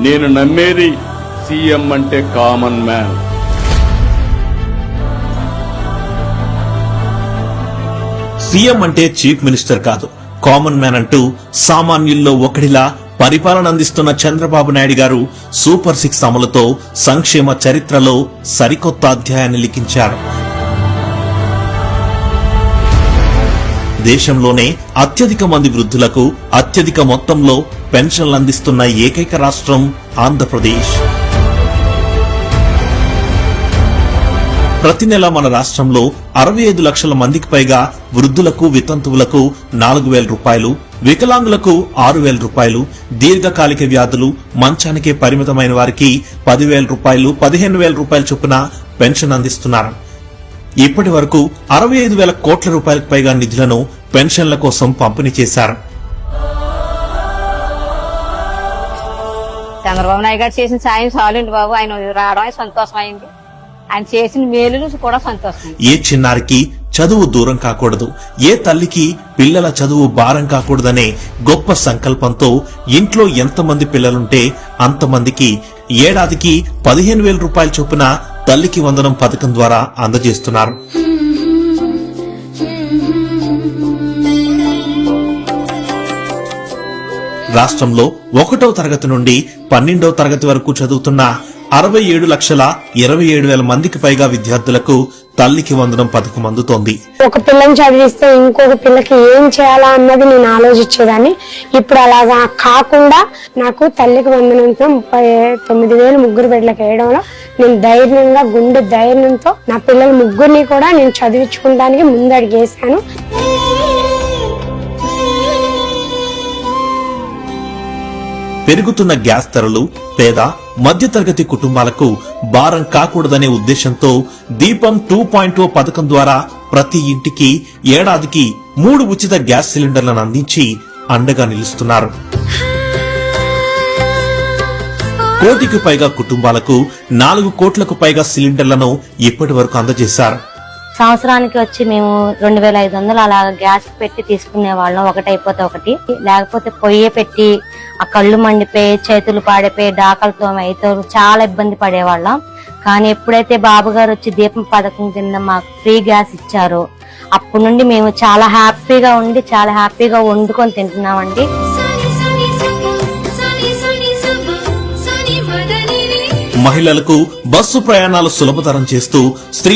నేను నమ్మేది సీఎం అంటే కామన్ మ్యాన్. సీఎం అంటే చీఫ్ మినిస్టర్ కాదు, కామన్ మ్యాన్ అంటూ సామాన్యుల్లో ఒకడిలా పరిపాలన అందిస్తున్న చంద్రబాబు నాయుడు గారు సూపర్ 6 అమలుతో సంక్షేమ చరిత్రలో సరికొత్త అధ్యాయాన్ని లిఖించారు. దేశంలోనే అత్యధిక మంది వృద్ధులకు అత్యధిక మొత్తంలో పెన్షన్లు అందిస్తున్న ఏకైక రాష్ట్రం ఆంధ్రప్రదేశ్. ప్రతి నెల మన రాష్ట్రంలో 65 లక్షల మందికి పైగా వృద్ధులకు, వితంతువులకు 4,000 రూపాయలు, వికలాంగులకు 6,000 రూపాయలు, దీర్ఘకాలిక వ్యాధులు, మంచానికే పరిమితమైన వారికి 10,000 రూపాయలు, 15,000 రూపాయల చొప్పున పెన్షన్ అందిస్తున్నారు. ఇప్పటి వరకు 65,000 కోట్ల రూపాయలకు పైగా నిధులను పెన్షన్ల కోసం పంపిణీ చేశారు. చంద్రబాబు నాయుడు గారు చేసిన సాయం చాలండి బాబు. ఆయన రావడమే సంతోషమైంది. ఆయన చేసిన మేలులు కూడా సంతోషం. ఏ చిన్నారికి చదువు దూరం కాకూడదు, ఏ తల్లికి పిల్లల చదువు భారం కాకూడదనే గొప్ప సంకల్పంతో ఇంట్లో ఎంతమంది పిల్లలుంటే అంతమందికి ఏడాదికి 15,000 రూపాయల చొప్పున తల్లికి వందనం పథకం ద్వారా అందజేస్తున్నారు. రాష్ట్రంలో 1వ తరగతి నుండి 12వ తరగతి వరకు చదువుతున్న 67,27,000 మందికి పైగా విద్యార్థులకు తల్లికి వందనం పథకం అందుతోంది. ఒక పిల్లని చదివిస్తే ఇంకొక పిల్లకి ఏం చేయాలా అన్నది నేను ఆలోచించేదాన్ని. ఇప్పుడు అలాగా కాకుండా నాకు తల్లికి వందనంతో 39,000 ముగ్గురు బిడ్డలకు వేయడంలో నేను ధైర్యంగా, గుండె ధైర్యంతో నా పిల్లల ముగ్గురిని కూడా నేను చదివించుకోవడానికి ముందడిగేశాను. పెరుగుతున్న గ్యాస్ ధరలు పేద మధ్యతరగతి కుటుంబాలకు భారం కాకూడదనే ఉద్దేశంతో దీపం 2.0 పథకం ద్వారా ప్రతి ఇంటికి ఏడాదికి 3 ఉచిత గ్యాస్ సిలిండర్లను అందించి అండగా నిలుస్తున్నారు. 1 కోటికి పైగా కుటుంబాలకు 4 కోట్లకు పైగా సిలిండర్లను ఇప్పటి వరకు అందజేశారు. సంవత్సరానికి వచ్చి మేము 2,500 అలా గ్యాస్ పెట్టి తీసుకునే వాళ్ళం. ఒకటైపోతే ఒకటి, లేకపోతే పొయ్యి పెట్టి ఆ కళ్ళు మండిపోయి, చేతులు పాడిపోయి, డాకలతో అయితే చాలా ఇబ్బంది పడేవాళ్ళం. కానీ ఎప్పుడైతే బాబు గారు వచ్చి దీపం పథకం కింద మాకు ఫ్రీ గ్యాస్ ఇచ్చారో అప్పటి నుండి మేము చాలా హ్యాపీగా ఉండి చాలా హ్యాపీగా వండుకొని తింటున్నామండి. మహిళలకు బస్సు ప్రయాణాలు సులభతరం చేస్తూ